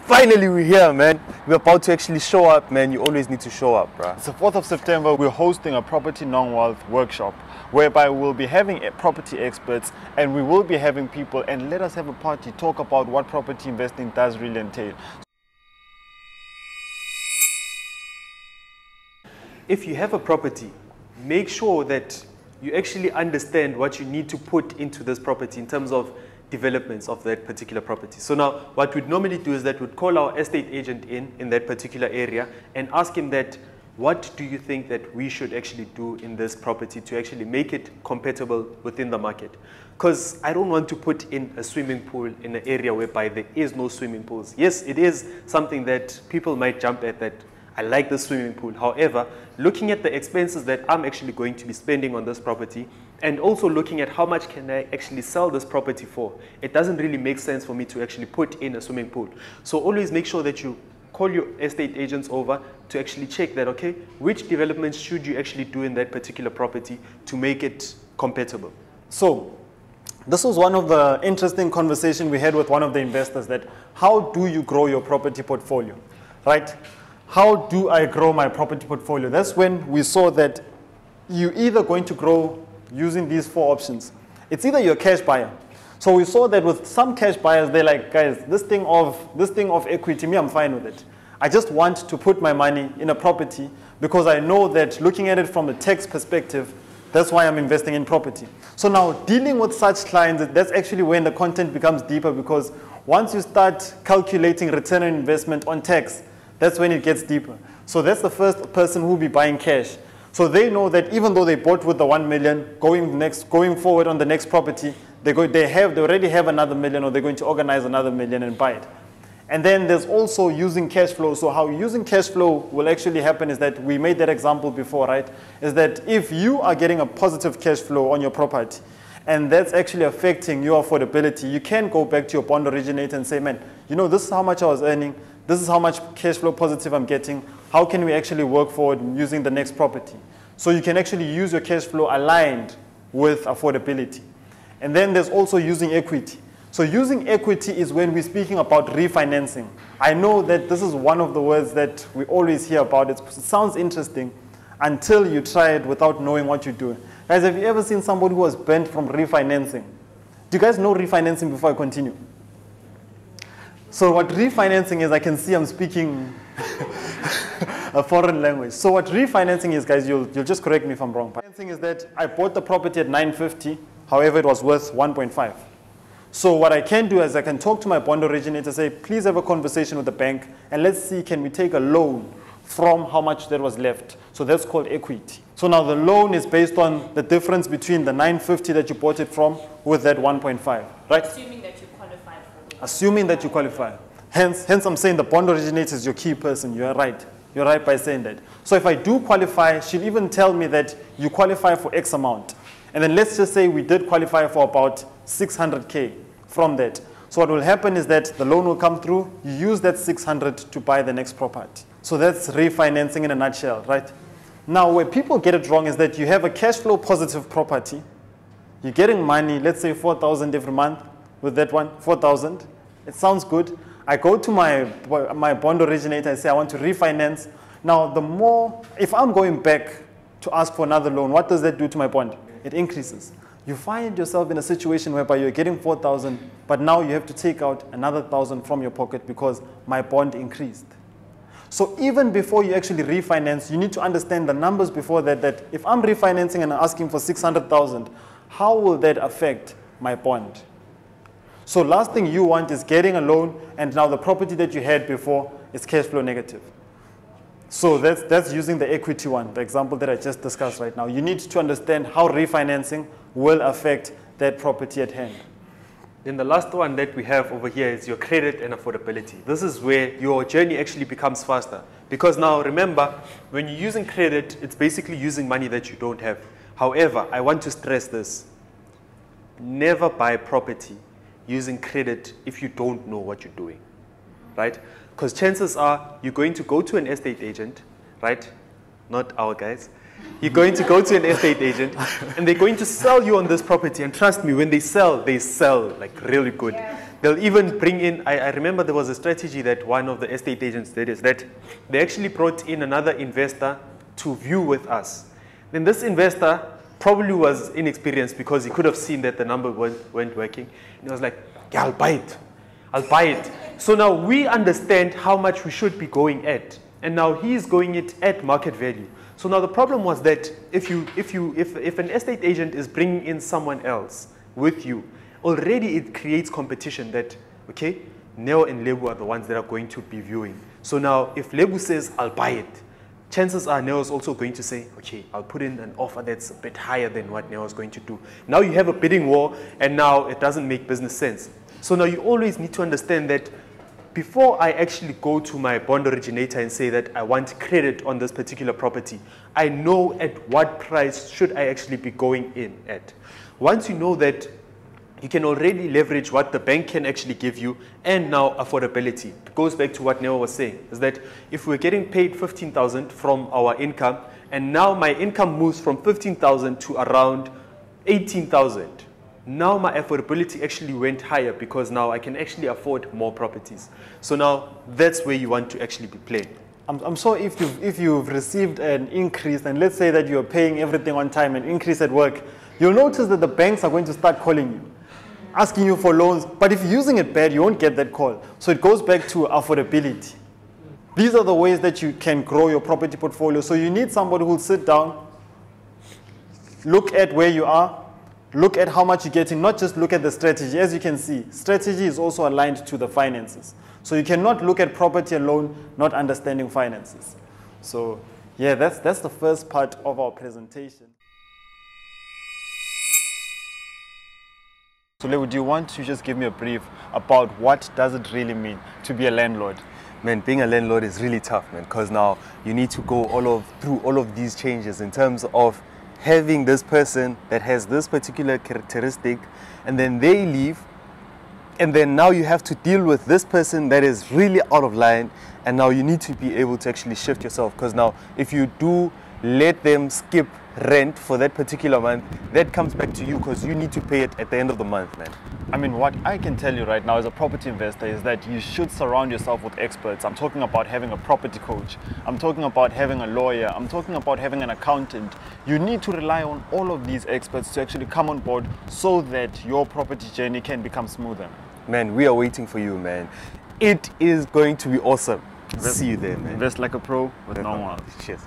Finally, we're here, man. We're about to actually show up, man. You always need to show up, bruh. It's the 4th of September. We're hosting a Property Non-Wealth workshop whereby we'll be having property experts and we will be having people, and let us have a party, talk about what property investing does really entail. If you have a property, make sure that you actually understand what you need to put into this property in terms of developments of that particular property. So now what we'd normally do is that we'd call our estate agent in that particular area and ask him that, what do you think that we should actually do in this property to actually make it compatible within the market? Because I don't want to put in a swimming pool in an area whereby there is no swimming pools. Yes, it is something that people might jump at, that I like the swimming pool. However, looking at the expenses that I'm actually going to be spending on this property, and also looking at how much can I actually sell this property for, it doesn't really make sense for me to actually put in a swimming pool. So always make sure that you call your estate agents over to actually check that, okay, which developments should you actually do in that particular property to make it compatible. So this was one of the interesting conversations we had with one of the investors, that how do you grow your property portfolio, right? How do I grow my property portfolio? That's when we saw that you're either going to grow using these 4 options. It's either you're a cash buyer. So we saw that with some cash buyers, they're like, guys, this thing of equity, me, I'm fine with it. I just want to put my money in a property because I know that looking at it from a tax perspective, that's why I'm investing in property. So now dealing with such clients, that's actually when the content becomes deeper, because once you start calculating return on investment on tax, that's when it gets deeper. So that's the first person who will be buying cash. So they know that even though they bought with the 1 million, going forward on the next property, they already have another million, or they're going to organize another million and buy it. And then there's also using cash flow. So how using cash flow will actually happen is that we made that example before, right? Is that if you are getting a positive cash flow on your property, and that's actually affecting your affordability, you can go back to your bond originator and say, man, you know, this is how much I was earning. This is how much cash flow positive I'm getting. How can we actually work forward using the next property? So you can actually use your cash flow aligned with affordability. And then there's also using equity. So using equity is when we're speaking about refinancing. I know that this is one of the words that we always hear about. It sounds interesting until you try it without knowing what you're doing. Guys, have you ever seen somebody who was bent from refinancing? Do you guys know refinancing before I continue? So what refinancing is, I can see I'm speaking a foreign language. So what refinancing is, guys, you'll just correct me if I'm wrong. Refinancing is that I bought the property at 950, however, it was worth 1.5. So what I can do is I can talk to my bond originator, say, please have a conversation with the bank, and let's see, can we take a loan from how much that was left? So that's called equity. So now the loan is based on the difference between the 950 that you bought it from with that 1.5, right? Assuming that you qualify for it. Assuming that you qualify. Hence I'm saying the bond originator is your key person. You're right. You're right by saying that. So if I do qualify, she'll even tell me that you qualify for X amount. And then let's just say we did qualify for about 600K from that. So what will happen is that the loan will come through, you use that 600 to buy the next property. So that's refinancing in a nutshell, right? Now where people get it wrong is that you have a cash flow positive property, you're getting money, let's say 4,000 every month with that one, 4,000. It sounds good. I go to my bond originator, I say I want to refinance. Now if I'm going back to ask for another loan, what does that do to my bond? It increases. You find yourself in a situation whereby you're getting 4,000, but now you have to take out another 1,000 from your pocket because my bond increased. So even before you actually refinance, you need to understand the numbers before that if I'm refinancing and asking for 600,000, how will that affect my bond? So last thing you want is getting a loan and now the property that you had before is cash flow negative. So that's using the equity one, the example that I just discussed right now. You need to understand how refinancing will affect that property at hand. Then the last one that we have over here is your credit and affordability. This is where your journey actually becomes faster. Because now remember, when you're using credit, it's basically using money that you don't have. However, I want to stress this. Never buy property using credit if you don't know what you're doing, right? Because chances are you're going to go to an estate agent, right? Not our guys. You're going to go to an estate agent and they're going to sell you on this property. And trust me, when they sell like really good. Yeah. They'll even bring in, I remember there was a strategy that one of the estate agents did, is that they actually brought in another investor to view with us. Then this investor probably was inexperienced because he could have seen that the number weren't working. And he was like, yeah, I'll buy it. I'll buy it. So now we understand how much we should be going at. And now he's going it at market value. So now the problem was that if an estate agent is bringing in someone else with you, already it creates competition that, okay, Neo and Lebu are the ones that are going to be viewing. So now if Lebu says, I'll buy it, chances are Neo is also going to say, okay, I'll put in an offer that's a bit higher than what Neo is going to do. Now you have a bidding war, and now it doesn't make business sense. So now you always need to understand that before I actually go to my bond originator and say that I want credit on this particular property, I know at what price should I actually be going in at. Once you know that, you can already leverage what the bank can actually give you, and now affordability. It goes back to what Neo was saying, is that if we're getting paid 15,000 from our income, and now my income moves from 15,000 to around 18,000, now my affordability actually went higher because now I can actually afford more properties. So now that's where you want to actually be playing. I'm sure if you've received an increase, and let's say that you're paying everything on time, an increase at work, you'll notice that the banks are going to start calling you, asking you for loans. But if you're using it bad, you won't get that call. So it goes back to affordability. These are the ways that you can grow your property portfolio. So you need somebody who will sit down, look at where you are, look at how much you're getting, not just look at the strategy. As you can see, strategy is also aligned to the finances. So you cannot look at property alone, not understanding finances. So yeah, that's the first part of our presentation. So Leo, do you want to just give me a brief about what does it really mean to be a landlord? Man, being a landlord is really tough, man, because now you need to go through all of these changes in terms of having this person that has this particular characteristic, and then they leave, and then now you have to deal with this person that is really out of line, and now you need to be able to actually shift yourself, because now if you do let them skip rent for that particular month, that comes back to you because you need to pay it at the end of the month, man. I mean, what I can tell you right now as a property investor is that you should surround yourself with experts. I'm talking about having a property coach. I'm talking about having a lawyer. I'm talking about having an accountant. You need to rely on all of these experts to actually come on board so that your property journey can become smoother. Man, we are waiting for you, man. It is going to be awesome. See you there, man. Invest like a pro with no one. Cheers.